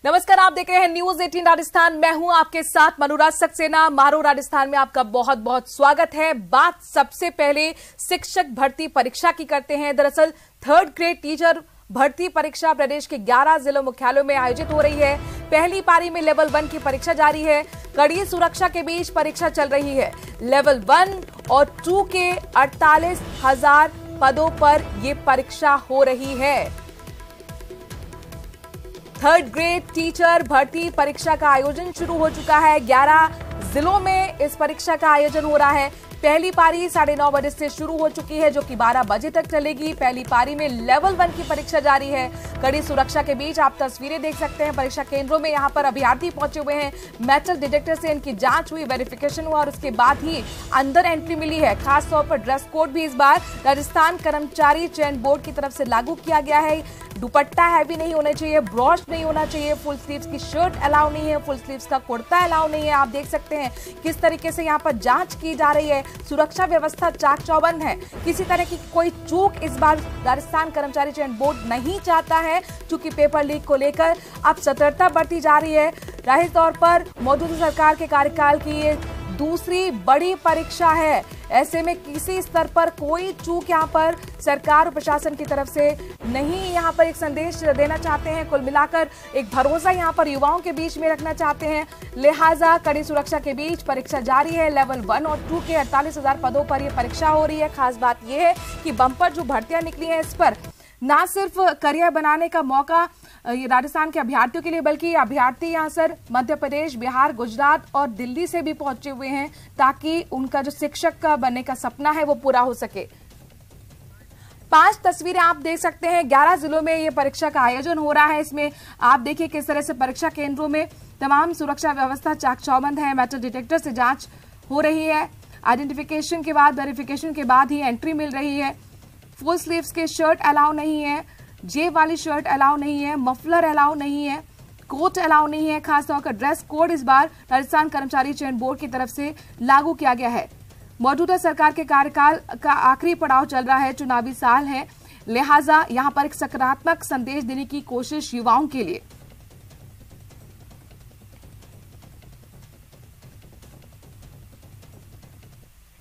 नमस्कार, आप देख रहे हैं न्यूज 18 राजस्थान। मैं हूं आपके साथ मनोराज सक्सेना। मारो राजस्थान में आपका बहुत बहुत स्वागत है। बात सबसे पहले शिक्षक भर्ती परीक्षा की करते हैं। दरअसल 3rd ग्रेड टीचर भर्ती परीक्षा प्रदेश के 11 जिला मुख्यालयों में आयोजित हो रही है। पहली पारी में लेवल 1 की परीक्षा जारी है। कड़ी सुरक्षा के बीच परीक्षा चल रही है। लेवल 1 और 2 के 48,000 पदों पर ये परीक्षा हो रही है। 3rd ग्रेड टीचर भर्ती परीक्षा का आयोजन शुरू हो चुका है। 11 जिलों में इस परीक्षा का आयोजन हो रहा है। पहली पारी 9:30 बजे से शुरू हो चुकी है, जो कि 12 बजे तक चलेगी। पहली पारी में लेवल 1 की परीक्षा जारी है। कड़ी सुरक्षा के बीच आप तस्वीरें देख सकते हैं। परीक्षा केंद्रों में यहां पर अभ्यर्थी पहुंचे हुए हैं। मेटल डिटेक्टर से इनकी जांच हुई, वेरिफिकेशन हुआ और उसके बाद ही अंदर एंट्री मिली है। खासतौर पर ड्रेस कोड भी इस बार राजस्थान कर्मचारी चयन बोर्ड की तरफ से लागू किया गया है। दुपट्टा हैवी नहीं होना चाहिए, ब्रॉच नहीं होना चाहिए, फुल स्लीव्स की शर्ट अलाउ नहीं है, फुल स्लीव्स का कुर्ता अलाउ नहीं है। आप देख सकते हैं किस तरीके से यहाँ पर जांच की जा रही है। सुरक्षा व्यवस्था चाक चौबंद है। किसी तरह की कोई चूक इस बार राजस्थान कर्मचारी चयन बोर्ड नहीं चाहता है, क्योंकि पेपर लीक को लेकर अब सतर्कता बरती जा रही है। जाहिर तौर पर मौजूदा सरकार के कार्यकाल की ये दूसरी बड़ी परीक्षा है। ऐसे में किसी स्तर पर कोई चूक यहाँ पर सरकार और प्रशासन की तरफ से नहीं, यहाँ पर एक संदेश देना चाहते हैं। कुल मिलाकर एक भरोसा यहाँ पर युवाओं के बीच में रखना चाहते हैं। लिहाजा कड़ी सुरक्षा के बीच परीक्षा जारी है। लेवल 1 और 2 के 48,000 पदों पर यह परीक्षा हो रही है। खास बात यह है कि बम्पर जो भर्तियां निकली हैं, इस पर ना सिर्फ करियर बनाने का मौका ये राजस्थान के अभ्यर्थियों के लिए, बल्कि अभ्यर्थी यहाँ सर मध्य प्रदेश, बिहार, गुजरात और दिल्ली से भी पहुंचे हुए हैं, ताकि उनका जो शिक्षक का बनने का सपना है वो पूरा हो सके। 5 तस्वीरें आप देख सकते हैं। 11 जिलों में ये परीक्षा का आयोजन हो रहा है। इसमें आप देखिए किस तरह से परीक्षा केंद्रों में तमाम सुरक्षा व्यवस्था चाक चौबंद है। मेटल डिटेक्टर से जांच हो रही है। आइडेंटिफिकेशन के बाद, वेरिफिकेशन के बाद ही एंट्री मिल रही है। फुल स्लीव्स के शर्ट अलाउ नहीं है, जेब वाली शर्ट अलाउ नहीं है, मफलर अलाउ नहीं है, कोट अलाउ नहीं है। खासतौर पर ड्रेस कोड इस बार राजस्थान कर्मचारी चयन बोर्ड की तरफ से लागू किया गया है। मौजूदा सरकार के कार्यकाल का आखिरी पड़ाव चल रहा है, चुनावी साल है। लिहाजा यहां पर एक सकारात्मक संदेश देने की कोशिश युवाओं के लिए।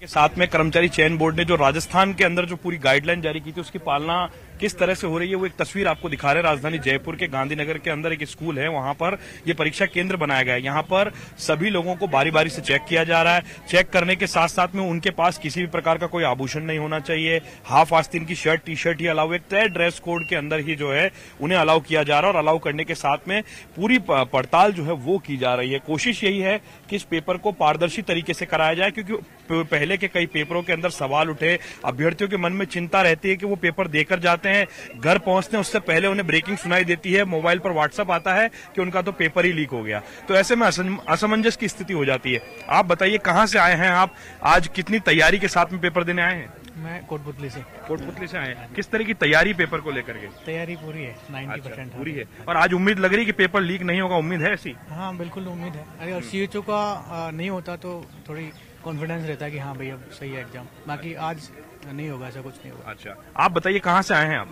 के साथ में कर्मचारी चयन बोर्ड ने जो राजस्थान के अंदर जो पूरी गाइडलाइन जारी की थी, उसकी पालना किस तरह से हो रही है, वो एक तस्वीर आपको दिखा रहे हैं। राजधानी जयपुर के गांधीनगर के अंदर एक स्कूल है, वहां पर ये परीक्षा केंद्र बनाया गया है। यहाँ पर सभी लोगों को बारी बारी से चेक किया जा रहा है। चेक करने के साथ साथ में उनके पास किसी भी प्रकार का कोई आभूषण नहीं होना चाहिए। हाफ आस्तीन की शर्ट, टी शर्ट ही अलाउ, एक तय ड्रेस कोड के अंदर ही जो है उन्हें अलाउ किया जा रहा है। और अलाउ करने के साथ में पूरी पड़ताल जो है वो की जा रही है। कोशिश यही है कि इस पेपर को पारदर्शी तरीके से कराया जाए, क्योंकि पहले के कई पेपरों के अंदर सवाल उठे। अभ्यर्थियों के मन में चिंता रहती है कि वो पेपर देकर जाते हैं, घर पहुंचते हैं, उससे पहले उन्हें ब्रेकिंग सुनाई देती है, मोबाइल पर व्हाट्सएप आता है कि उनका तो पेपर ही लीक हो गया। तो ऐसे में असमंजस की स्थिति हो जाती है। आप बताइए कहां से आए हैं आप, आज कितनी तैयारी के साथ में पेपर देने आए हैं? मैं कोटपुतली से आए हैं। किस तरह की तैयारी पेपर को लेकर के? तैयारी पूरी है, 90% पूरी है। और आज उम्मीद लग रही है कि पेपर लीक नहीं होगा, उम्मीद है ऐसी? हाँ बिल्कुल उम्मीद है। अरे और सीएचओ का नहीं होता तो थोड़ी कॉन्फिडेंस रहता है कि हाँ भैया सही है एग्जाम। बाकी आज नहीं होगा, ऐसा कुछ नहीं होगा। अच्छा, आप बताइए कहाँ से आए हैं आप?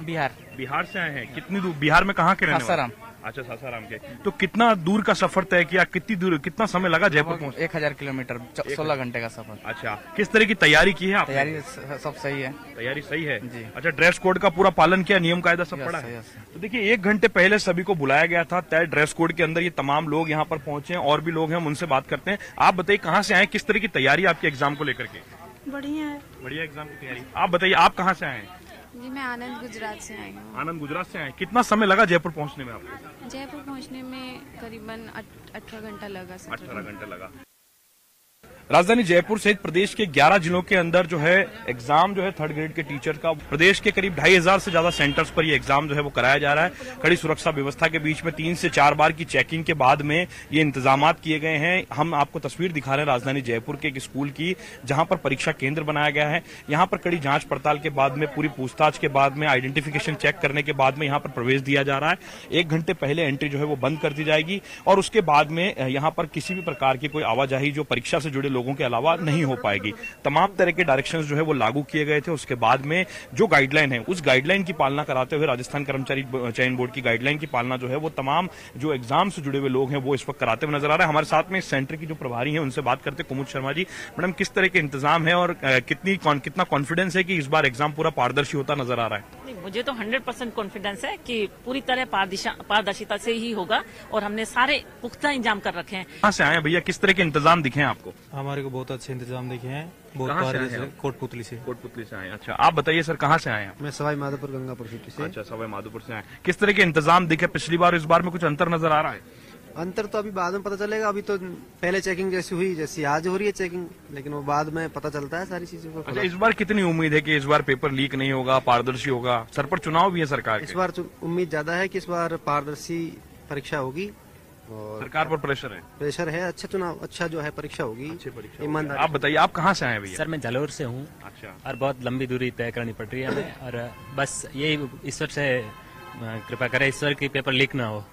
बिहार से आए हैं। कितनी दूर? बिहार में कहाँ के रहने वाले? अच्छा, सासाराम के। तो कितना दूर का सफर तय किया, कितना समय लगा जयपुर पहुंचने? 1000 किलोमीटर, 16 घंटे का सफर। अच्छा, किस तरह की तैयारी की है आपने? तैयारी सब सही है। तैयारी सही है जी। अच्छा, ड्रेस कोड का पूरा पालन किया, नियम कायदा सब पड़ा है? तो देखिए, 1 घंटे पहले सभी को बुलाया गया था। तय ड्रेस कोड के अंदर ये तमाम लोग यहाँ पर पहुंचे हैं। और भी लोग हैं, हम उनसे बात करते हैं। आप बताइए कहाँ से आए, किस तरह की तैयारी आपके एग्जाम को लेकर के? बढ़िया है। बढ़िया एग्जाम की तैयारी। आप बताइए आप कहाँ से आए हैं? जी मैं आनंद गुजरात से आई हूँ। आनंद गुजरात से आए। कितना समय लगा जयपुर पहुँचने में आपको? जयपुर पहुँचने में करीबन 18 घंटा लगा। 18 घंटा लगा। राजधानी जयपुर सहित प्रदेश के 11 जिलों के अंदर जो है एग्जाम जो है 3rd ग्रेड के टीचर का, प्रदेश के करीब 2500 से ज्यादा सेंटर्स पर ये एग्जाम जो है वो कराया जा रहा है। कड़ी सुरक्षा व्यवस्था के बीच में 3 से 4 बार की चेकिंग के बाद में ये इंतजामात किए गए हैं। हम आपको तस्वीर दिखा रहे हैं राजधानी जयपुर के एक स्कूल की, जहां पर परीक्षा केंद्र बनाया गया है। यहाँ पर कड़ी जांच पड़ताल के बाद में, पूरी पूछताछ के बाद में, आइडेंटिफिकेशन चेक करने के बाद में यहाँ पर प्रवेश दिया जा रहा है। 1 घंटे पहले एंट्री जो है वो बंद कर दी जाएगी और उसके बाद में यहाँ पर किसी भी प्रकार की कोई आवाजाही जो परीक्षा से जुड़े लोगों के अलावा नहीं हो पाएगी। तमाम तरह के डायरेक्शंस जो है वो लागू किए गए थे। उसके बाद में जो गाइडलाइन है उस गाइडलाइन की पालना कराते हुए राजस्थान कर्मचारी चयन बोर्ड की गाइडलाइन की पालना जो है वो तमाम जो एग्जाम से जुड़े हुए लोग हैं वो इस वक्त कराते हुए नजर आ रहे हैं। हमारे साथ में इस सेंटर की जो प्रभारी है उनसे बात करते कुमुद शर्मा जी। मैडम, किस तरह के इंतजाम है और कितना कॉन्फिडेंस है कि इस बार एग्जाम पूरा पारदर्शी होता नजर आ रहा है? मुझे तो 100% कॉन्फिडेंस है कि पूरी तरह पारदर्शिता से ही होगा और हमने सारे पुख्ता इंतजाम कर रखे हैं। कहाँ से आए हैं भैया, किस तरह के इंतजाम दिखे हैं आपको? हमारे को बहुत अच्छे इंतजाम दिखे हैं, बहुत कहाँ से बार आए हैं? कोटपुतली से। कोटपुतली से आए हैं। अच्छा, आप बताइए सर, कहाँ से आए हैं? मैं सवाई माधोपुर गंगापुर सिटी से। अच्छा, सवाई माधोपुर से आए। किस तरह के इंतजाम दिखे पिछली बार, इस बार में कुछ अंतर नजर आ रहा है? अंतर तो अभी बाद में पता चलेगा। अभी तो पहले चेकिंग जैसी हुई जैसी आज हो रही है चेकिंग, लेकिन वो बाद में पता चलता है सारी चीजों को। अच्छा, इस बार कितनी उम्मीद है कि इस बार पेपर लीक नहीं होगा, पारदर्शी होगा? सर पर चुनाव भी है सरकार इस के। बार उम्मीद ज्यादा है कि इस बार पारदर्शी परीक्षा होगी और सरकार पर प्रेशर है। प्रेशर है। अच्छा चुनाव, अच्छा जो है परीक्षा होगी, ईमानदारी। आप बताइए, आप कहाँ से आए हैं भैया? सर मैं जालौर से हूँ। अच्छा, और बहुत लंबी दूरी तय करनी पड़ रही है हमें, और बस यही ईश्वर से कृपा करे, ईश्वर की पेपर लीक ना हो।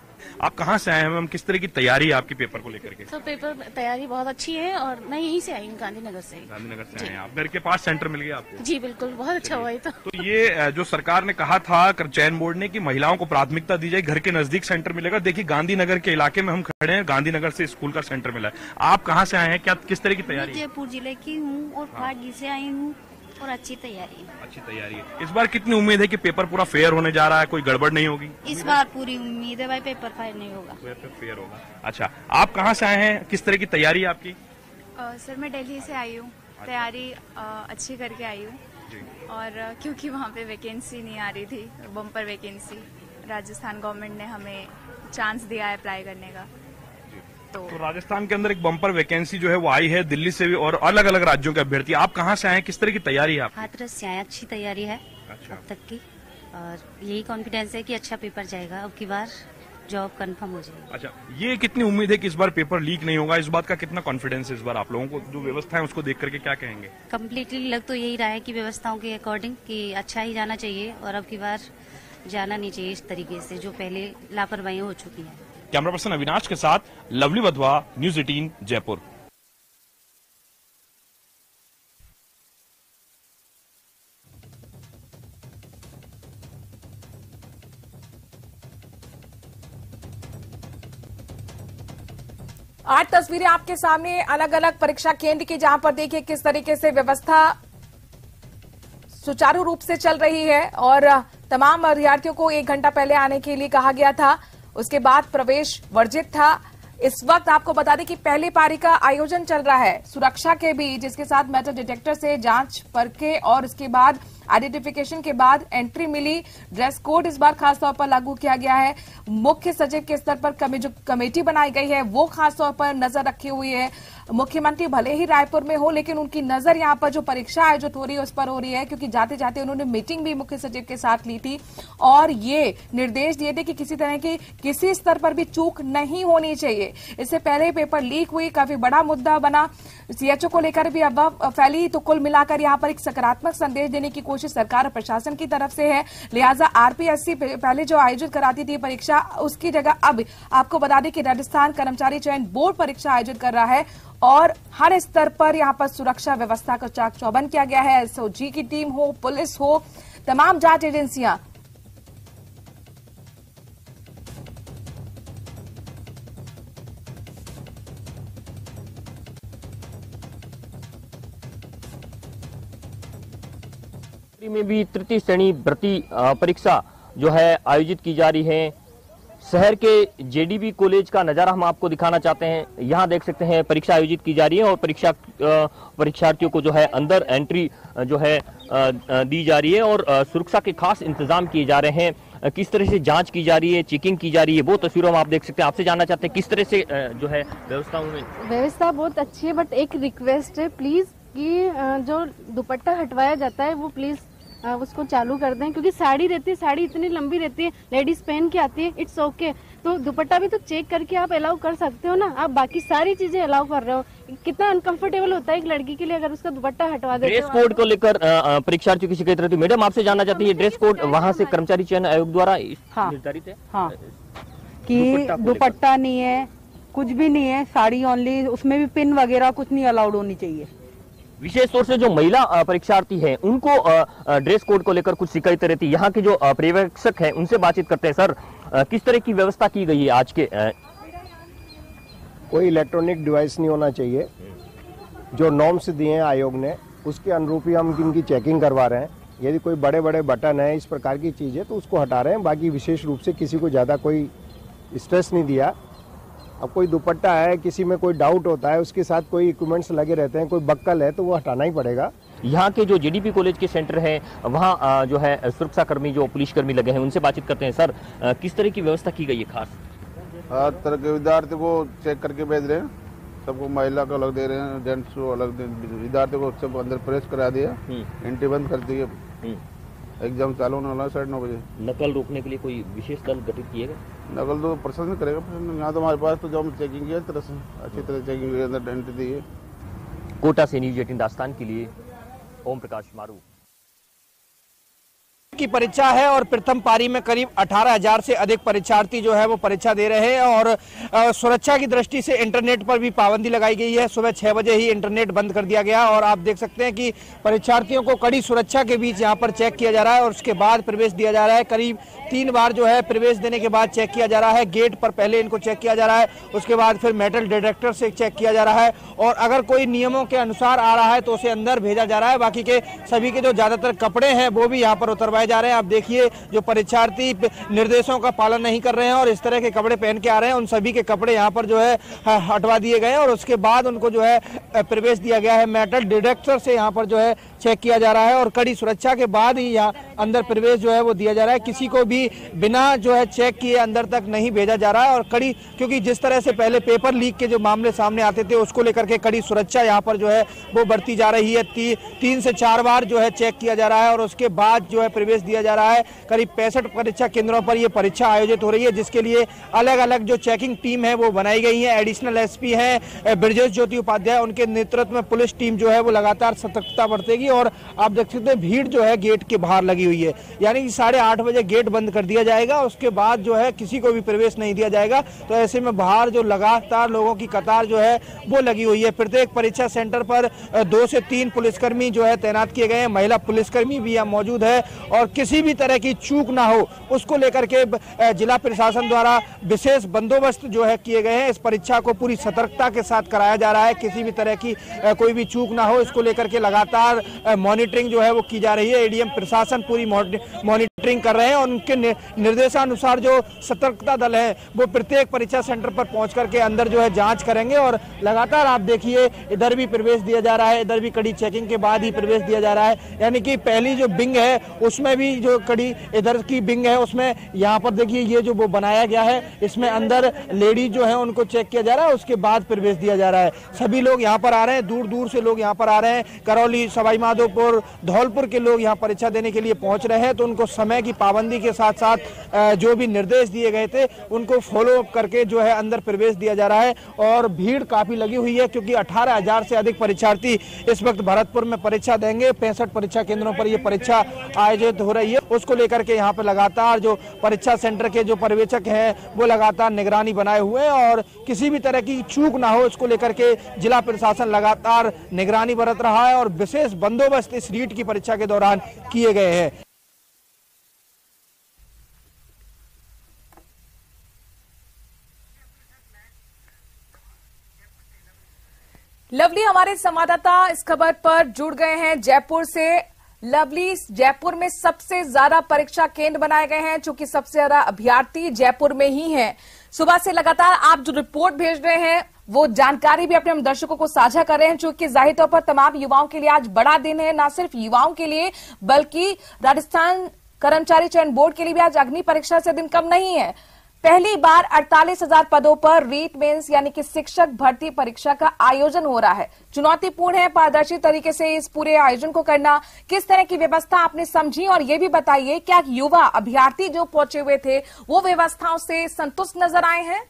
आप कहाँ से आए हैं मैम? किस तरह की तैयारी है आपकी पेपर को लेकर के? तो पेपर तैयारी बहुत अच्छी है और मैं यहीं से आई हूँ, गांधीनगर से। गांधीनगर से आए हैं आप? घर के पास सेंटर मिल गया आपको? जी बिल्कुल, बहुत अच्छा हुआ ये तो। तो ये जो सरकार ने कहा था चयन बोर्ड ने कि महिलाओं को प्राथमिकता दी जाए, घर के नजदीक सेंटर मिलेगा। देखिए, गांधीनगर के इलाके में हम खड़े हैं, गांधीनगर से स्कूल का सेंटर मिला है। आप कहाँ से आए हैं, क्या किस तरह की तैयारी? जयपुर जिले की हूँ और फागी से आई हूँ और अच्छी तैयारी है। अच्छी तैयारी है। इस बार कितनी उम्मीद है कि पेपर पूरा फेयर होने जा रहा है, कोई गड़बड़ नहीं होगी? इस बार पूरी उम्मीद है भाई, पेपर फायर नहीं होगा। पेपर फेयर होगा। अच्छा, आप कहाँ से आए हैं, किस तरह की तैयारी है आपकी? सर मैं दिल्ली से आई हूँ, तैयारी अच्छी करके आई हूँ। और क्योंकि वहाँ पे वैकेंसी नहीं आ रही थी, बम्पर वैकेंसी, राजस्थान गवर्नमेंट ने हमें चांस दिया है अप्लाई करने का। तो राजस्थान के अंदर एक बम्पर वैकेंसी जो है वो आई है, दिल्ली से भी और अलग अलग राज्यों के अभ्यर्थी। आप कहाँ से आए हैं, किस तरह की तैयारी है आपकी? हाथरस से आए, अच्छी तैयारी है अच्छा। अब तक की, और यही कॉन्फिडेंस है कि अच्छा पेपर जाएगा, अब की बार जॉब कंफर्म हो जाएगी। अच्छा, ये कितनी उम्मीद है कि इस बार पेपर लीक नहीं होगा? इस बात का कितना कॉन्फिडेंस है इस बार आप लोगों को? जो व्यवस्था है उसको देख करके क्या कहेंगे? कम्प्लीटली लग तो यही रहा है कि व्यवस्थाओं के अकॉर्डिंग कि अच्छा ही जाना चाहिए और अब की बार जाना नहीं चाहिए इस तरीके से जो पहले लापरवाहियां हो चुकी हैं। कैमरा पर्सन अविनाश के साथ लवली वधवा, न्यूज 18 जयपुर। आठ तस्वीरें आपके सामने अलग अलग परीक्षा केंद्र की, जहां पर देखिए किस तरीके से व्यवस्था सुचारू रूप से चल रही है और तमाम अभ्यर्थियों को 1 घंटा पहले आने के लिए कहा गया था। उसके बाद प्रवेश वर्जित था। इस वक्त आपको बता दें कि पहली पारी का आयोजन चल रहा है सुरक्षा के बीच, जिसके साथ मेटल डिटेक्टर से जांच परखे और उसके बाद आइडेंटिफिकेशन के बाद एंट्री मिली। ड्रेस कोड इस बार खासतौर पर लागू किया गया है। मुख्य सचिव के स्तर पर जो कमेटी बनाई गई है वो खासतौर पर नजर रखी हुई है। मुख्यमंत्री भले ही रायपुर में हो, लेकिन उनकी नजर यहां पर जो परीक्षा आयोजित हो रही है उस पर हो रही है, क्योंकि जाते जाते उन्होंने मीटिंग भी मुख्य सचिव के साथ ली थी और ये निर्देश दिए थे कि किसी तरह की किसी स्तर पर भी चूक नहीं होनी चाहिए। इससे पहले पेपर लीक हुई, काफी बड़ा मुद्दा बना, सीएचओ को लेकर भी अफवाह फैली। तो कुल मिलाकर यहां पर एक सकारात्मक संदेश देने की कोशिश सरकार और प्रशासन की तरफ से है। लिहाजा आरपीएससी पहले जो आयोजित कराती थी परीक्षा, उसकी जगह अब आपको बता दें कि राजस्थान कर्मचारी चयन बोर्ड परीक्षा आयोजित कर रहा है और हर स्तर पर यहां पर सुरक्षा व्यवस्था का चाक चौबंद किया गया है। एसओजी की टीम हो, पुलिस हो, तमाम जांच एजेंसियां में भी तृतीय श्रेणी भर्ती परीक्षा जो है आयोजित की जा रही है। शहर के जेडीबी कॉलेज का नजारा हम आपको दिखाना चाहते हैं। यहाँ देख सकते हैं परीक्षा आयोजित की जा रही है और परीक्षार्थियों को जो है अंदर एंट्री जो है दी जा रही है और सुरक्षा के खास इंतजाम किए जा रहे हैं। किस तरह से जांच की जा रही है, चेकिंग की जा रही है, वो तस्वीरों में आप देख सकते हैं। आपसे जानना चाहते हैं किस तरह से जो है व्यवस्थाओं में? व्यवस्था बहुत अच्छी है, बट एक रिक्वेस्ट है प्लीज कि जो दुपट्टा हटवाया जाता है वो प्लीज उसको चालू कर दें, क्योंकि साड़ी रहती है, साड़ी इतनी लंबी रहती है, लेडीज पहन के आती है, इट्स ओके। तो दुपट्टा भी तो चेक करके आप अलाउ कर सकते हो ना, आप बाकी सारी चीजें अलाउ कर रहे हो। कितना अनकंफर्टेबल होता है एक लड़की के लिए अगर उसका दुपट्टा हटवा दे। ड्रेस कोड को लेकर परीक्षार्थियों की शिकायत रहती है। मैडम आपसे जानना चाहती है, ड्रेस कोड वहाँ से कर्मचारी चयन आयोग द्वारा निर्धारित है कि दुपट्टा नहीं है, कुछ भी नहीं है, साड़ी ओनली, उसमें भी पिन वगैरह कुछ नहीं अलाउड होनी चाहिए। विशेष तौर से जो महिला परीक्षार्थी हैं उनको ड्रेस कोड को लेकर कुछ शिकायतें रहती है। यहाँ के जो पर्यवेक्षक हैं उनसे बातचीत करते हैं। सर, किस तरह की व्यवस्था की गई है आज के? कोई इलेक्ट्रॉनिक डिवाइस नहीं होना चाहिए। जो नॉर्म्स दिए हैं आयोग ने उसके अनुरूप ही हम इनकी चेकिंग करवा रहे हैं। यदि कोई बड़े बड़े बटन है, इस प्रकार की चीज़ें, तो उसको हटा रहे हैं। बाकी विशेष रूप से किसी को ज़्यादा कोई स्ट्रेस नहीं दिया। अब कोई दुपट्टा है, किसी में कोई डाउट होता है, उसके साथ कोई इक्विपमेंट्स लगे रहते हैं, कोई बक्कल है, तो वो हटाना ही पड़ेगा। यहाँ के जो जेडीपी कॉलेज के सेंटर हैं वहाँ जो है सुरक्षा कर्मी, जो पुलिस कर्मी लगे हैं, उनसे बातचीत करते हैं। सर, किस तरह की व्यवस्था की गई है खास? हर तरह के विद्यार्थी को चेक करके भेज रहे हैं। सबको महिला को अलग दे रहे हैं, जेंट्स को अलग दे, विद्यार्थी को सब अंदर प्रेस करा दिया, एंट्री बंद कर दी है। एग्जाम चालू होने वाला 9:30 बजे। नकल रोकने के लिए कोई विशेष दल गठित किएगा? नकल तो प्रशासन करेगा। यहाँ तो हमारे पास तो जो हम चेकिंग किया तरह से अच्छी तरह चेकिंग के अंदर एंट्री दी है। कोटा से न्यूज़ 18 दास्तान के लिए ओम प्रकाश मारू की परीक्षा है और प्रथम पारी में करीब 18,000 से अधिक परीक्षार्थी जो है वो परीक्षा दे रहे हैं और सुरक्षा की दृष्टि से इंटरनेट पर भी पाबंदी लगाई गई है। सुबह 6 बजे ही इंटरनेट बंद कर दिया गया और आप देख सकते हैं कि परीक्षार्थियों को कड़ी सुरक्षा के बीच यहाँ पर चेक किया जा रहा है और उसके बाद प्रवेश दिया जा रहा है। करीब 3 बार जो है प्रवेश देने के बाद चेक किया जा रहा है। गेट पर पहले इनको चेक किया जा रहा है, उसके बाद फिर मेटल डिटेक्टर से चेक किया जा रहा है और अगर कोई नियमों के अनुसार आ रहा है तो उसे अंदर भेजा जा रहा है। बाकी के सभी के जो ज्यादातर कपड़े हैं वो भी यहाँ पर उतरवाए जा रहे हैं। आप देखिए, जो परीक्षार्थी निर्देशों का पालन नहीं कर रहे हैं और इस तरह के कपड़े पहन के आ रहे हैं, उन सभी के कपड़े यहाँ पर जो है हटवा दिए गए हैं और उसके बाद उनको जो है प्रवेश दिया गया है। मेटल डिटेक्टर से यहाँ पर जो है चेक किया जा रहा है और कड़ी सुरक्षा के बाद ही यहाँ अंदर प्रवेश जो है वो दिया जा रहा है। किसी को भी बिना जो है चेक किए अंदर तक नहीं भेजा जा रहा है और कड़ी, क्योंकि जिस तरह से पहले पेपर लीक के जो मामले सामने आते थे उसको लेकर के कड़ी सुरक्षा यहाँ पर जो है वो बढ़ती जा रही है। 3 से 4 बार जो है चेक किया जा रहा है और उसके बाद जो है प्रवेश दिया जा रहा है। करीब 65 परीक्षा केंद्रों पर ये परीक्षा आयोजित हो रही है, जिसके लिए अलग अलग जो चेकिंग टीम है वो बनाई गई है। एडिशनल एसपी है ब्रजेश ज्योति उपाध्याय, उनके नेतृत्व में पुलिस टीम जो है वो लगातार सतर्कता बरतेगी और आप देख सकते हैं भीड़ जो है गेट के बाहर लगी हुई है। यानी कि 8:30 बजे गेट बंद कर दिया जाएगा, उसके बाद जो है किसी को भी प्रवेश नहीं दिया जाएगा। तो ऐसे में बाहर जो लगातार लोगों की कतार जो है वो लगी हुई है। प्रत्येक परीक्षा सेंटर पर 2 से 3 पुलिसकर्मी जो है तैनात किए गए हैं। महिला पुलिसकर्मी भी यहाँ मौजूद है और किसी भी तरह की चूक ना हो उसको लेकर के जिला प्रशासन द्वारा विशेष बंदोबस्त जो है किए गए हैं। इस परीक्षा को पूरी सतर्कता के साथ कराया जा रहा है। किसी भी तरह की कोई भी चूक ना हो, इसको लेकर के लगातार मॉनिटरिंग जो है वो की जा रही है। एडीएम प्रशासन पूरी मॉनिटरिंग कर रहे हैं और उनके निर्देशानुसार जो सतर्कता दल है वो प्रत्येक परीक्षा सेंटर पर पहुंच करके अंदर जो है जांच करेंगे और लगातार आप देखिए इधर भी प्रवेश दिया जा रहा है, इधर भी कड़ी चेकिंग के बाद ही प्रवेश दिया जा रहा है। यानी कि पहली जो बिंग है उसमें भी जो कड़ी इधर की बिंग है उसमें यहाँ पर देखिए ये जो वो बनाया गया है, इसमें अंदर लेडीज जो है उनको चेक किया जा रहा है, उसके बाद प्रवेश दिया जा रहा है। सभी लोग यहाँ पर आ रहे हैं, दूर दूर से लोग यहाँ पर आ रहे हैं। करौली, सवाई माधोपुर, धौलपुर के लोग यहाँ परीक्षा देने के लिए पहुंच रहे हैं। तो उनको समय की पाबंदी के साथ साथ जो भी निर्देश दिए गए थे उनको फॉलो अप करके जो है अंदर प्रवेश दिया जा रहा है और भीड़ काफी लगी हुई है क्योंकि 18,000 से अधिक परीक्षार्थी इस वक्त भरतपुर में परीक्षा देंगे। 65 परीक्षा केंद्रों पर यह परीक्षा आयोजित हो रही है। उसको लेकर के यहाँ पे लगातार जो परीक्षा सेंटर के जो पर्यवेक्षक हैं वो लगातार निगरानी बनाए हुए हैं और किसी भी तरह की चूक ना हो इसको लेकर के जिला प्रशासन लगातार निगरानी बरत रहा है और विशेष बंदोबस्त इस रीट की परीक्षा के दौरान किए गए हैं। लवली हमारे संवाददाता इस खबर पर जुड़ गए हैं जयपुर से। लवली, जयपुर में सबसे ज्यादा परीक्षा केंद्र बनाए गए हैं, चूंकि सबसे ज्यादा अभ्यर्थी जयपुर में ही हैं। सुबह से लगातार आप जो रिपोर्ट भेज रहे हैं वो जानकारी भी अपने हम दर्शकों को साझा कर रहे हैं, चूंकि जाहिर तौर पर तमाम युवाओं के लिए आज बड़ा दिन है। न सिर्फ युवाओं के लिए बल्कि राजस्थान कर्मचारी चयन बोर्ड के लिए भी आज अग्नि परीक्षा से दिन कम नहीं है। पहली बार 48,000 पदों पर रीट मेंस यानी कि शिक्षक भर्ती परीक्षा का आयोजन हो रहा है। चुनौतीपूर्ण है पारदर्शी तरीके से इस पूरे आयोजन को करना। किस तरह की व्यवस्था आपने समझी और ये भी बताइए क्या युवा अभ्यर्थी जो पहुंचे हुए थे वो व्यवस्थाओं से संतुष्ट नजर आए हैं?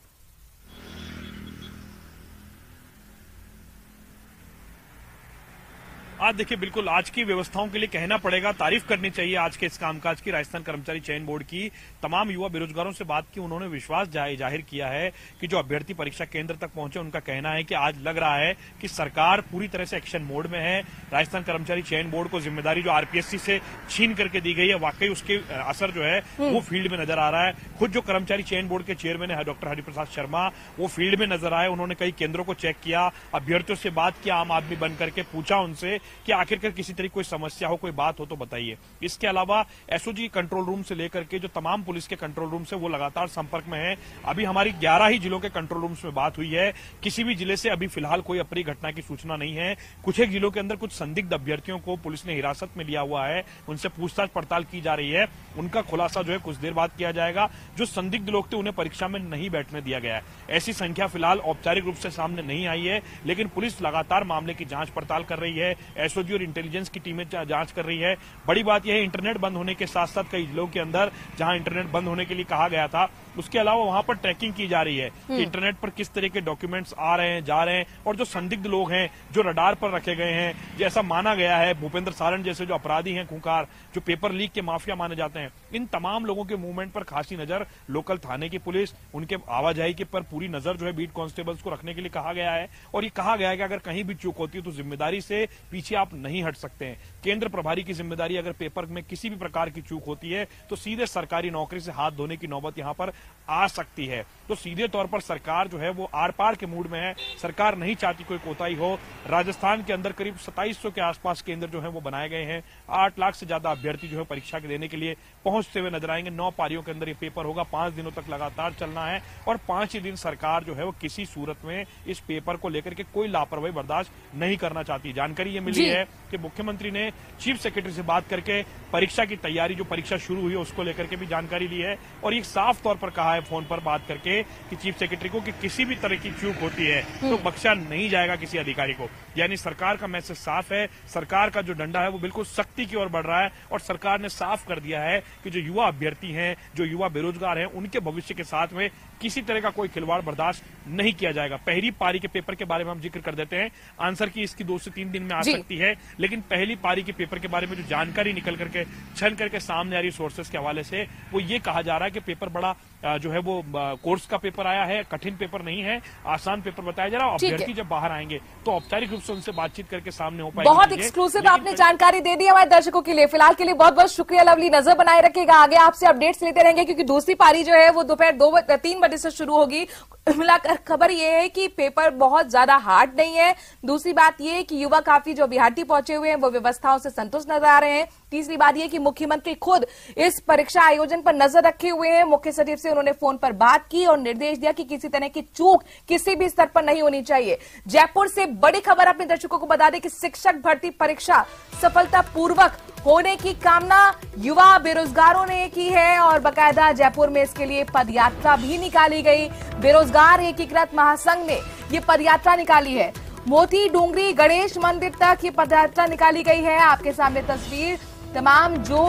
आज देखिए, बिल्कुल आज की व्यवस्थाओं के लिए कहना पड़ेगा, तारीफ करनी चाहिए आज के इस कामकाज की। राजस्थान कर्मचारी चयन बोर्ड की तमाम युवा बेरोजगारों से बात की, उन्होंने विश्वास जाहिर किया है कि जो अभ्यर्थी परीक्षा केंद्र तक पहुंचे, उनका कहना है कि आज लग रहा है कि सरकार पूरी तरह से एक्शन मोड में है। राजस्थान कर्मचारी चयन बोर्ड को जिम्मेदारी जो आरपीएससी से छीन करके दी गई है, वाकई उसके असर जो है वो फील्ड में नजर आ रहा है। खुद जो कर्मचारी चयन बोर्ड के चेयरमैन है डॉक्टर हरिप्रसाद शर्मा, वो फील्ड में नजर आए। उन्होंने कई केंद्रों को चेक किया, अभ्यर्थियों से बात किया, आम आदमी बन करके पूछा उनसे कि आखिरकार किसी तरह कोई समस्या हो, कोई बात हो तो बताइए। इसके अलावा एसओजी कंट्रोल रूम से लेकर के जो तमाम पुलिस के कंट्रोल रूम से वो लगातार संपर्क में है। अभी हमारी 11 ही जिलों के कंट्रोल रूम्स में बात हुई है। किसी भी जिले से अभी फिलहाल कोई अप्रिय घटना की सूचना नहीं है। कुछ एक जिलों के अंदर कुछ संदिग्ध अभ्यर्थियों को पुलिस ने हिरासत में लिया हुआ है, उनसे पूछताछ पड़ताल की जा रही है। उनका खुलासा जो है कुछ देर बाद किया जाएगा। जो संदिग्ध लोग थे उन्हें परीक्षा में नहीं बैठने दिया गया है। ऐसी संख्या फिलहाल औपचारिक रूप से सामने नहीं आई है, लेकिन पुलिस लगातार मामले की जांच पड़ताल कर रही है। एसओजी और इंटेलिजेंस की टीमें जांच कर रही है। बड़ी बात यह है, इंटरनेट बंद होने के साथ साथ कई जिलों के अंदर जहां इंटरनेट बंद होने के लिए कहा गया था, उसके अलावा वहां पर ट्रैकिंग की जा रही है कि इंटरनेट पर किस तरह के डॉक्यूमेंट्स आ रहे हैं, जा रहे हैं, और जो संदिग्ध लोग हैं जो रडार पर रखे गए हैं, जैसा माना गया है भूपेंद्र सारण जैसे जो अपराधी हैं, खूंखार, जो पेपर लीक के माफिया माने जाते हैं, इन तमाम लोगों के मूवमेंट पर खासी नजर लोकल थाने की पुलिस, उनके आवाजाही के पर पूरी नजर जो है बीट कांस्टेबल्स को रखने के लिए कहा गया है। और ये कहा गया है कि अगर कहीं भी चूक होती है तो जिम्मेदारी से पीछे आप नहीं हट सकते हैं। केंद्र प्रभारी की जिम्मेदारी, अगर पेपर में किसी भी प्रकार की चूक होती है तो सीधे सरकारी नौकरी से हाथ धोने की नौबत यहां पर आ सकती है। तो सीधे तौर पर सरकार जो है वो आर पार के मूड में है। सरकार नहीं चाहती कोई कोताही हो। राजस्थान के अंदर करीब 2700 के आसपास केंद्र जो है वो बनाए गए हैं। 8 लाख से ज्यादा अभ्यर्थी जो है परीक्षा के देने के लिए पहुंचते हुए नजर आएंगे। 9 पारियों के अंदर ये पेपर होगा, 5 दिनों तक लगातार चलना है, और 5 ही दिन सरकार जो है वो किसी सूरत में इस पेपर को लेकर के कोई लापरवाही बर्दाश्त नहीं करना चाहती। जानकारी ये मिली है कि मुख्यमंत्री ने चीफ सेक्रेटरी से बात करके परीक्षा की तैयारी, जो परीक्षा शुरू हुई है उसको लेकर के भी जानकारी ली है, और ये साफ तौर पर कहा है फोन पर बात करके कि चीफ सेक्रेटरी को कि किसी भी तरह की चूक होती है तो बख्शा नहीं जाएगा किसी अधिकारी को। यानी सरकार का मैसेज साफ है, सरकार का जो डंडा है वो बिल्कुल सख्ती की ओर बढ़ रहा है, और सरकार ने साफ कर दिया है कि जो युवा अभ्यर्थी हैं, जो युवा बेरोजगार हैं, उनके भविष्य के साथ में किसी तरह का कोई खिलवाड़ बर्दाश्त नहीं किया जाएगा। पहली पारी के पेपर के बारे में हम जिक्र कर देते हैं। आंसर की इसकी 2 से 3 दिन में आ सकती है, लेकिन पहली पारी के पेपर के बारे में जो जानकारी निकल करके छन करके सामने आ रही सोर्सेस के हवाले से, वो ये कहा जा रहा है कि पेपर बड़ा जो है वो कोर्स का पेपर आया है, कठिन पेपर नहीं है, आसान पेपर बताया जा रहा है। अभ्यर्थी जब बाहर आएंगे तो औपचारिक रूप से उनसे बातचीत करके सामने हो पाएगी। बहुत एक्सक्लूसिव आपने जानकारी दे दी हमारे दर्शकों के लिए। फिलहाल के लिए बहुत बहुत शुक्रिया लवली। नजर बनाए रखिएगा, आगे आपसे अपडेट्स लेते रहेंगे, क्योंकि दूसरी पारी जो है वो दोपहर 3 बजे से शुरू होगी। मिलाकर खबर ये है कि पेपर बहुत ज्यादा हार्ड नहीं है। दूसरी बात ये है कि युवा काफी जो अभ्यर्थी पहुंचे हुए हैं वो व्यवस्थाओं से संतुष्ट नजर आ रहे हैं। तीसरी बात यह कि मुख्यमंत्री खुद इस परीक्षा आयोजन पर नजर रखे हुए हैं। मुख्य सचिव से उन्होंने फोन पर बात की और निर्देश दिया कि किसी तरह की चूक किसी भी स्तर पर नहीं होनी चाहिए। जयपुर से बड़ी खबर अपने दर्शकों को बता दें कि शिक्षक भर्ती परीक्षा सफलतापूर्वक होने की कामना युवा बेरोजगारों ने की है, और बाकायदा जयपुर में इसके लिए पदयात्रा भी निकाली गई। बेरोजगार एकीकृत महासंघ ने ये पदयात्रा निकाली है। मोती डूंगरी गणेश मंदिर तक ये पदयात्रा निकाली गई है। आपके सामने तस्वीर, तमाम जो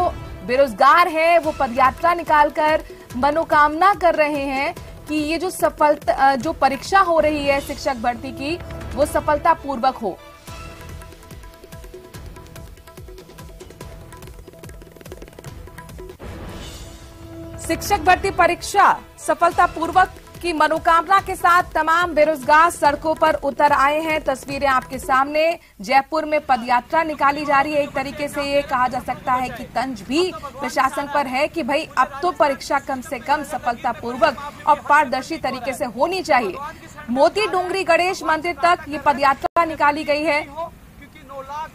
बेरोजगार है वो पदयात्रा निकालकर मनोकामना कर रहे हैं कि ये जो परीक्षा हो रही है शिक्षक भर्ती की, वो सफलतापूर्वक हो। शिक्षक भर्ती परीक्षा सफलतापूर्वक की मनोकामना के साथ तमाम बेरोजगार सड़कों पर उतर आए हैं। तस्वीरें आपके सामने, जयपुर में पदयात्रा निकाली जा रही है। एक तरीके से ये कहा जा सकता है कि तंज भी प्रशासन पर है कि भाई अब तो परीक्षा कम से कम सफलतापूर्वक और पारदर्शी तरीके से होनी चाहिए। मोती डूंगरी गणेश मंदिर तक ये पदयात्रा निकाली गई है।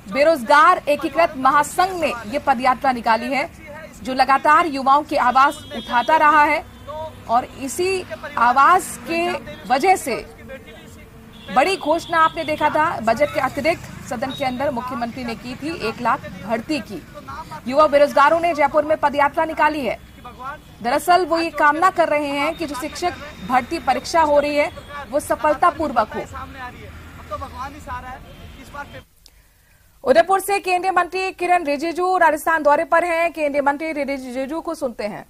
बेरोजगार एकीकृत महासंघ ने ये पदयात्रा निकाली है, जो लगातार युवाओं की आवाज उठाता रहा है, और इसी आवाज के वजह से बड़ी घोषणा आपने देखा था बजट के अतिरिक्त सदन के अंदर मुख्यमंत्री ने की थी, 1 लाख भर्ती की। युवा बेरोजगारों ने जयपुर में पदयात्रा निकाली है। दरअसल वो ये कामना कर रहे हैं कि जो शिक्षक भर्ती परीक्षा हो रही है वो सफलतापूर्वक हो। उदयपुर से केंद्रीय मंत्री किरण रिजिजू राजस्थान दौरे पर हैं। केंद्रीय मंत्री रिजिजू को सुनते हैं।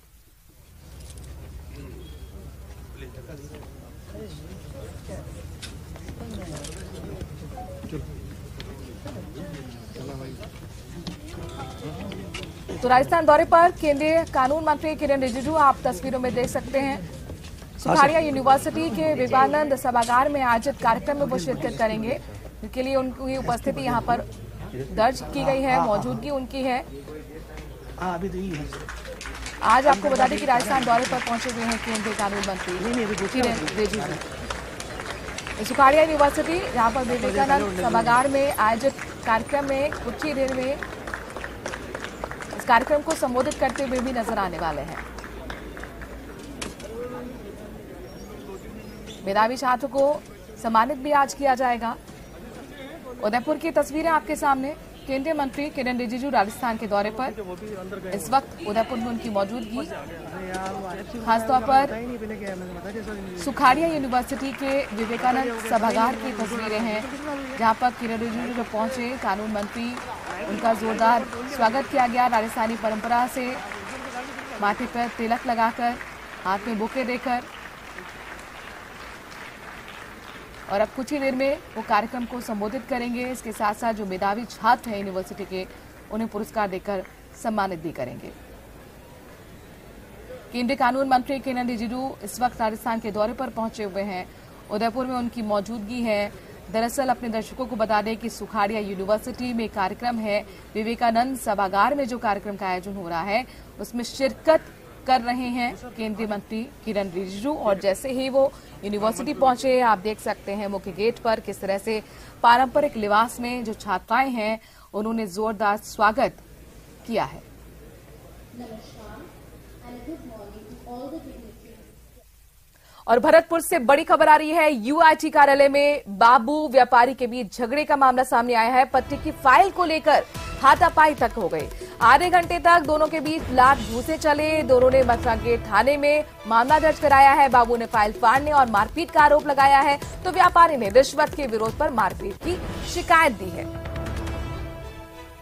तो राजस्थान दौरे पर केंद्रीय कानून मंत्री किरेन रिजिजू आप तस्वीरों में देख सकते हैं। सुखाड़िया यूनिवर्सिटी के विवेकानंद सभागार में आयोजित कार्यक्रम में वो शिरकत करेंगे, जिसके लिए उनकी उपस्थिति यहां पर दर्ज की गई है, मौजूदगी उनकी है। आज आपको बता दें कि राजस्थान दौरे पर पहुंचे हुए हैं केंद्रीय कानून मंत्री किरेन रिजिजू। सुखाड़िया यूनिवर्सिटी जहां पर विवेकानंद सभागार में आयोजित कार्यक्रम में कुछ ही देर में इस कार्यक्रम को संबोधित करते हुए भी नजर आने वाले हैं। मेधावी छात्र को सम्मानित भी आज किया जाएगा। उदयपुर की तस्वीरें आपके सामने। केंद्रीय मंत्री किरेन रिजिजू राजस्थान के दौरे पर इस वक्त उदयपुर में उनकी मौजूदगी, खासतौर पर सुखाड़िया यूनिवर्सिटी के विवेकानंद सभागार की तस्वीरें हैं, जहां पर किरेन रिजिजू जब पहुंचे कानून मंत्री, उनका जोरदार स्वागत किया गया। राजस्थानी परंपरा से माथे पर तिलक लगाकर, हाथ में बुके देकर, और अब कुछ ही देर में वो कार्यक्रम को संबोधित करेंगे। इसके साथ साथ जो मेधावी छात्र हैं यूनिवर्सिटी के, उन्हें पुरस्कार देकर सम्मानित भी करेंगे। केंद्रीय कानून मंत्री किरेन रिजिजू इस वक्त राजस्थान के दौरे पर पहुंचे हुए हैं। उदयपुर में उनकी मौजूदगी है। दरअसल अपने दर्शकों को बता दें कि सुखाड़िया यूनिवर्सिटी में कार्यक्रम है, विवेकानंद सभागार में जो कार्यक्रम का आयोजन हो रहा है उसमें शिरकत कर रहे हैं केंद्रीय मंत्री किरेन रिजिजू। और जैसे ही वो यूनिवर्सिटी पहुंचे, आप देख सकते हैं मुख्य गेट पर किस तरह से पारंपरिक लिबास में जो छात्राएं हैं उन्होंने जोरदार स्वागत किया है। और भरतपुर से बड़ी खबर आ रही है। यूआईटी कार्यालय में बाबू व्यापारी के बीच झगड़े का मामला सामने आया है। पट्टे की फाइल को लेकर हाथापाई तक हो गई। आधे घंटे तक दोनों के बीच लात घूंसे चले। दोनों ने मथुरा गेट थाने में मामला दर्ज कराया है। बाबू ने फाइल फाड़ने और मारपीट का आरोप लगाया है, तो व्यापारी ने रिश्वत के विरोध पर मारपीट की शिकायत दी है।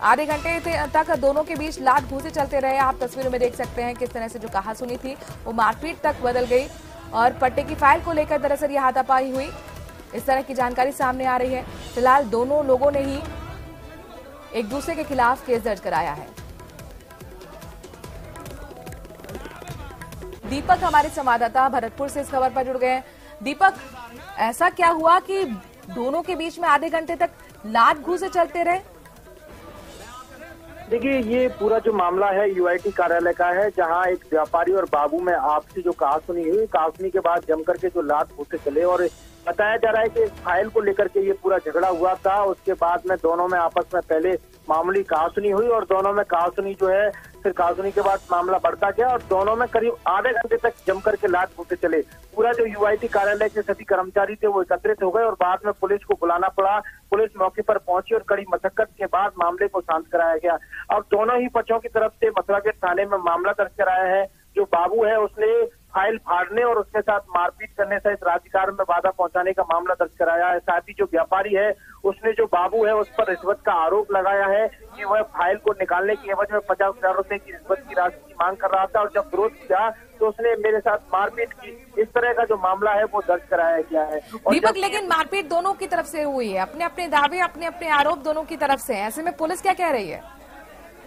आधे घंटे तक दोनों के बीच लात घूंसे चलते रहे। आप तस्वीरों में देख सकते हैं किस तरह से जो कहासुनी थी वो मारपीट तक बदल गई। और पट्टे की फाइल को लेकर दरअसल ये हाथापाई हुई, इस तरह की जानकारी सामने आ रही है। फिलहाल दोनों लोगों ने ही एक दूसरे के खिलाफ केस दर्ज कराया है। दीपक हमारे संवाददाता भरतपुर से इस खबर पर जुड़ गए हैं। दीपक, ऐसा क्या हुआ कि दोनों के बीच में आधे घंटे तक लात घूंसे चलते रहे? देखिए, ये पूरा जो मामला है यूआईटी कार्यालय का है, जहां एक व्यापारी और बाबू में आपसी जो कहासुनी हुई, कहासुनी के बाद जमकर के जो लात घूंसे चले और बताया जा रहा है कि फाइल को लेकर के ये पूरा झगड़ा हुआ था। उसके बाद में दोनों में आपस में पहले मामूली कहासुनी हुई और दोनों में कहासुनी जो है, फिर कहासुनी के बाद मामला बढ़ता गया और दोनों में करीब आधे घंटे तक जमकर के लात घूंसे चले। पूरा जो यूआईटी कार्यालय के सभी कर्मचारी थे वो एकत्रित हो गए और बाद में पुलिस को बुलाना पड़ा। पुलिस मौके पर पहुंची और कड़ी मशक्कत के बाद मामले को शांत कराया गया। अब दोनों ही पक्षों की तरफ से मथुरा गेट थाने में मामला दर्ज कराया है। जो बाबू है उसने फाइल फाड़ने और उसके साथ मारपीट करने सहित राज्यकार्य में बाधा पहुंचाने का मामला दर्ज कराया है। साथ ही जो व्यापारी है उसने जो बाबू है उस पर रिश्वत का आरोप लगाया है कि वह फाइल को निकालने की एवज में 50,000 रुपए की रिश्वत की राशि की मांग कर रहा था और जब विरोध किया तो उसने मेरे साथ मारपीट की। इस तरह का जो मामला है वो दर्ज कराया गया है। दीपक, लेकिन मारपीट दोनों की तरफ से हुई है, अपने अपने दावे, अपने अपने आरोप दोनों की तरफ से है। ऐसे में पुलिस क्या कह रही है?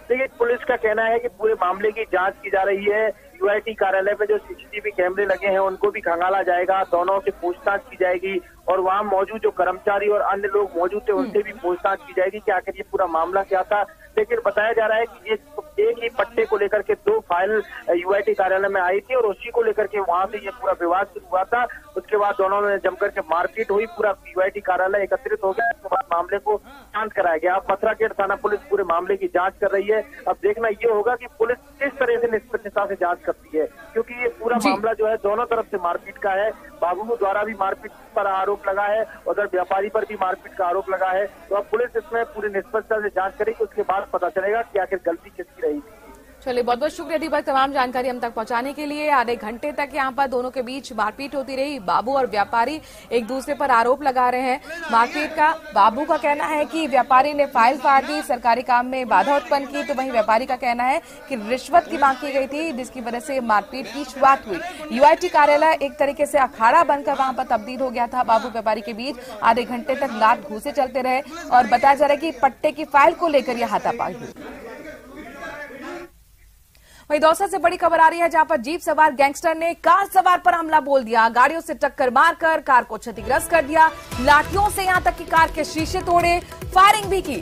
देखिए, पुलिस का कहना है कि पूरे मामले की जांच की जा रही है। यूआईटी कार्यालय में जो सीसीटीवी कैमरे लगे हैं उनको भी खंगाला जाएगा, दोनों से पूछताछ की जाएगी और वहां मौजूद जो कर्मचारी और अन्य लोग मौजूद थे उनसे भी पूछताछ की जाएगी कि आखिर ये पूरा मामला क्या था। लेकिन बताया जा रहा है कि ये एक ही पट्टे को लेकर के 2 फाइल यूआईटी कार्यालय में आई थी और उसी को लेकर के वहां से ये पूरा विवाद शुरू हुआ था। उसके बाद दोनों में जमकर के मारपीट हुई, पूरा यूआईटी कार्यालय एकत्रित हो गया। उसके बाद मामले को शांत कराया गया। अब मथुरा गेट थाना पुलिस पूरे मामले की जांच कर रही है। अब देखना ये होगा कि पुलिस किस तरह से निष्पक्षता से जांच करती है, क्योंकि ये पूरा मामला जो है दोनों तरफ से मारपीट का है। बाबू द्वारा भी मारपीट पर आरोप लगा है, उधर व्यापारी पर भी मारपीट का आरोप लगा है। तो अब पुलिस इसमें पूरी निष्पक्षता से जांच करेगी, उसके बाद पता चलेगा कि आखिर गलती किसकी रही थी। चलिए, बहुत बहुत शुक्रिया दीपक तमाम जानकारी हम तक पहुंचाने के लिए। आधे घंटे तक यहाँ पर दोनों के बीच मारपीट होती रही। बाबू और व्यापारी एक दूसरे पर आरोप लगा रहे हैं मारपीट का। बाबू का कहना है कि व्यापारी ने फाइल फाड़ दी, सरकारी काम में बाधा उत्पन्न की, तो वहीं व्यापारी का कहना है कि रिश्वत की मांग की गई थी, जिसकी वजह से मारपीट की शुरुआत हुई। यूआईटी कार्यालय एक तरीके से अखाड़ा बनकर वहां पर तब्दील हो गया था। बाबू व्यापारी के बीच आधे घंटे तक लात घूंसे चलते रहे और बताया जा रहा है कि पट्टे की फाइल को लेकर यह हाथापाई हुई। वहीं दौसा से बड़ी खबर आ रही है, जहां पर जीप सवार गैंगस्टर ने कार सवार पर हमला बोल दिया। गाड़ियों से टक्कर मारकर कार को क्षतिग्रस्त कर दिया। लाठियों से यहां तक कि कार के शीशे तोड़े, फायरिंग भी की।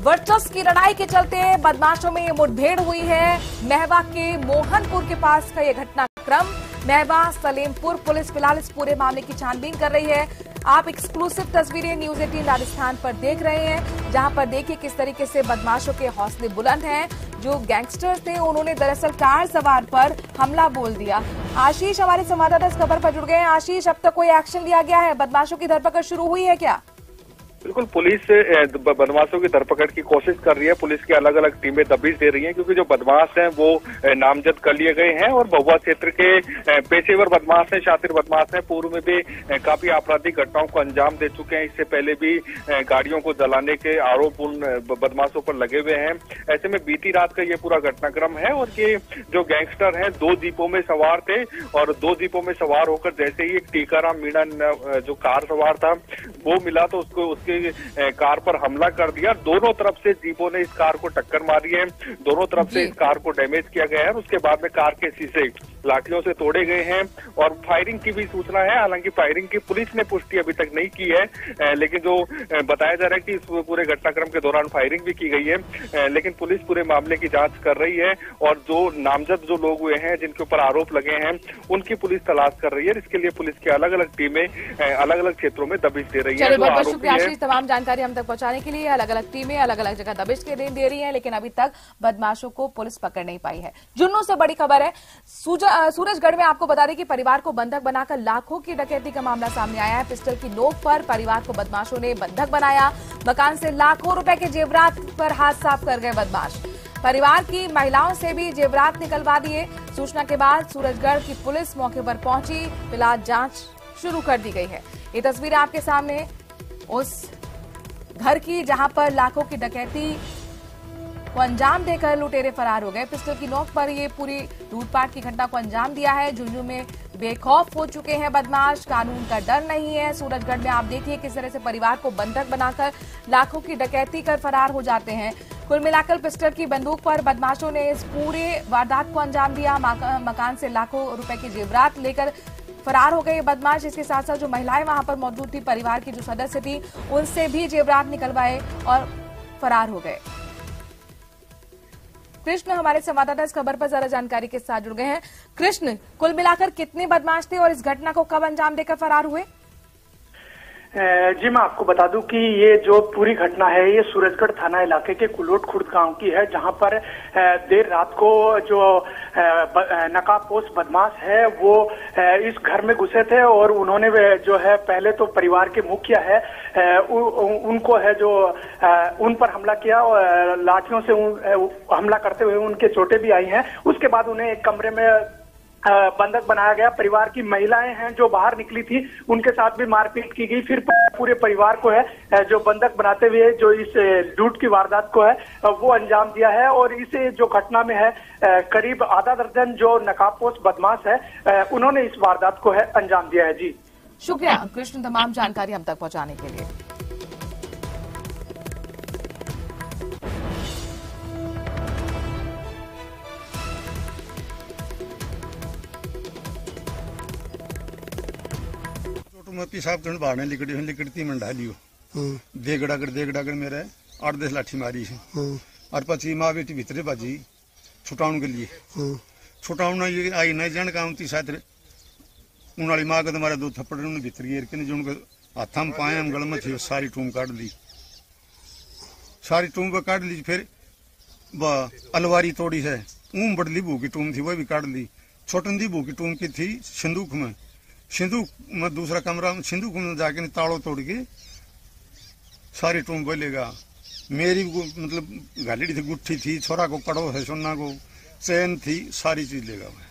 वर्चस्व की लड़ाई के चलते बदमाशों में ये मुठभेड़ हुई है। महवा के मोहनपुर के पास का ये घटनाक्रम। महवा सलेमपुर पुलिस फिलहाल इस पूरे मामले की छानबीन कर रही है। आप एक्सक्लूसिव तस्वीरें न्यूज 18 राजस्थान पर देख रहे हैं, जहां पर देखिए किस तरीके से बदमाशों के हौसले बुलंद हैं। जो गैंगस्टर्स थे उन्होंने दरअसल कार सवार पर हमला बोल दिया। आशीष हमारे संवाददाता इस खबर पर जुड़ गए हैं। आशीष, अब तक कोई एक्शन लिया गया है? बदमाशों की धरपकड़ शुरू हुई है क्या? बिल्कुल, पुलिस बदमाशों की धरपकड़ की कोशिश कर रही है। पुलिस की अलग अलग टीमें दबिश दे रही हैं, क्योंकि जो बदमाश हैं वो नामजद कर लिए गए हैं और बहुआ क्षेत्र के पेशेवर बदमाश हैं, शातिर बदमाश हैं। पूर्व में भी काफी आपराधिक घटनाओं को अंजाम दे चुके हैं। इससे पहले भी गाड़ियों को जलाने के आरोप उन बदमाशों पर लगे हुए हैं। ऐसे में बीती रात का ये पूरा घटनाक्रम है और ये जो गैंगस्टर हैं 2 जीपों में सवार थे और 2 जीपों में सवार होकर जैसे ही एक टीकाराम मीणा जो कार सवार था वो मिला तो उसके कार पर हमला कर दिया। दोनों तरफ से जीपों ने इस कार को टक्कर मारी है, दोनों तरफ से इस कार को डैमेज किया गया है। उसके बाद में कार के शीशे लाठियों से तोड़े गए हैं और फायरिंग की भी सूचना है। हालांकि फायरिंग की पुलिस ने पुष्टि अभी तक नहीं की है, लेकिन जो बताया जा रहा है कि इस पूरे घटनाक्रम के दौरान फायरिंग भी की गई है। लेकिन पुलिस पूरे मामले की जांच कर रही है और जो नामजद जो लोग हुए हैं जिनके ऊपर आरोप लगे हैं उनकी पुलिस तलाश कर रही है। इसके लिए पुलिस की अलग अलग टीमें अलग अलग क्षेत्रों में दबिश दे रही है। तमाम जानकारी हम तक पहुंचाने के लिए अलग अलग टीमें अलग अलग जगह दबिश के दे रही हैं, लेकिन अभी तक बदमाशों को पुलिस पकड़ नहीं पाई है। जुन्नू से बड़ी खबर है, सूरजगढ़ में आपको बता दें कि परिवार को बंधक बनाकर लाखों की डकैती का मामला सामने आया है। पिस्टल की नोक पर परिवार को बदमाशों ने बंधक बनाया। मकान से लाखों रुपए के जेवरात पर हाथ साफ कर गए बदमाश। परिवार की महिलाओं से भी जेवरात निकलवा दिए। सूचना के बाद सूरजगढ़ की पुलिस मौके पर पहुंची। फिलहाल जांच शुरू कर दी गई है। ये तस्वीर आपके सामने उस घर की जहां पर लाखों की डकैती को अंजाम देकर लुटेरे फरार हो गए। पिस्टल की नोक पर ये पूरी लूटपाट की घटना को अंजाम दिया है। झुंझुनू में बेखौफ हो चुके हैं बदमाश, कानून का डर नहीं है। सूरजगढ़ में आप देखिए किस तरह से परिवार को बंधक बनाकर लाखों की डकैती कर फरार हो जाते हैं। कुल मिलाकर पिस्टल की बंदूक पर बदमाशों ने इस पूरे वारदात को अंजाम दिया। मकान से लाखों रुपए के जेवरात लेकर फरार हो गए बदमाश। इसके साथ साथ जो महिलाएं वहां पर मौजूद थी, परिवार की जो सदस्य थी, उनसे भी जेवरात निकलवाए और फरार हो गए। कृष्ण हमारे संवाददाता इस खबर पर ज्यादा जानकारी के साथ जुड़ गए हैं। कृष्ण, कुल मिलाकर कितने बदमाश थे और इस घटना को कब अंजाम देकर फरार हुए? जी मैं आपको बता दूं कि ये जो पूरी घटना है ये सूरजगढ़ थाना इलाके के कुलोट खुर्द गांव की है, जहां पर देर रात को जो नकाबपोश बदमाश है वो इस घर में घुसे थे और उन्होंने जो है पहले तो परिवार के मुखिया है उनको है जो उन पर हमला किया और लाठियों से हमला करते हुए उनके चोटें भी आई हैं। उसके बाद उन्हें एक कमरे में बंधक बनाया गया। परिवार की महिलाएं हैं जो बाहर निकली थी, उनके साथ भी मारपीट की गई। फिर पूरे परिवार को है जो बंधक बनाते हुए जो इस लूट की वारदात को है वो अंजाम दिया है। और इस जो घटना में है करीब आधा दर्जन जो नकाबपोश बदमाश है उन्होंने इस वारदात को है अंजाम दिया है। जी शुक्रिया कृष्ण, तमाम जानकारी हम तक पहुंचाने के लिए। पेशाब करने बाहर लिकड़ती में डालियो देगड़ागड़ मेरे 8-10 लाठी मारी है और पची माँ बेटी भीतरे बाजी छुटाने के लिए छुटाना ये आई नहीं जान काम थी शायद उन माँ का तुम्हारे 2 थप्पड़ उन्हें भीतर गिर के जो उनके हाथ में पाए हम गल में थी सारी टूम काट ली, सारी टूम को काट ली। फिर अलवारी तोड़ी है, ऊम बड़ली बू की टूम थी वह भी काट ली। छोटंदी बू की टूम की थी सिंदूक में दूसरा कमरा में सिंदूक में जाके ताड़ो तोड़ के सारी टूम बोलेगा। मेरी मतलब गाली थी गुट्ठी थी, छोरा को कड़ो है सोना को चैन थी, सारी चीज लेगा मैं।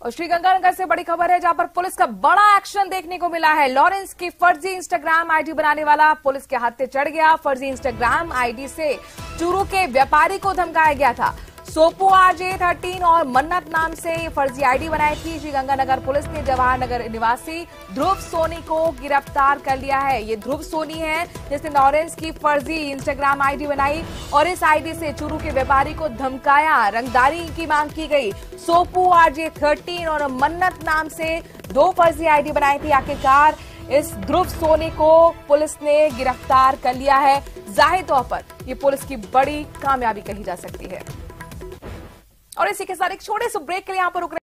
और श्रीगंगानगर से बड़ी खबर है, जहां पर पुलिस का बड़ा एक्शन देखने को मिला है। लॉरेंस की फर्जी इंस्टाग्राम आईडी बनाने वाला पुलिस के हाथे चढ़ गया। फर्जी इंस्टाग्राम आईडी से चूरू के व्यापारी को धमकाया गया था। सोपू RJ 13 और मन्नत नाम से फर्जी आईडी बनाई थी। श्रीगंगानगर पुलिस ने जवाहर नगर निवासी ध्रुव सोनी को गिरफ्तार कर लिया है। ये ध्रुव सोनी है जिसने लॉरेंस की फर्जी इंस्टाग्राम आईडी बनाई और इस आईडी से चूरू के व्यापारी को धमकाया, रंगदारी की मांग की गई। सोपू RJ 13 और मन्नत नाम से 2 फर्जी आईडी बनाई थी। आखिरकार इस ध्रुव सोनी को पुलिस ने गिरफ्तार कर लिया है। जाहिर तौर पर ये पुलिस की बड़ी कामयाबी कही जा सकती है। और इसी के साथ एक छोटे से ब्रेक के लिए यहां पर रुक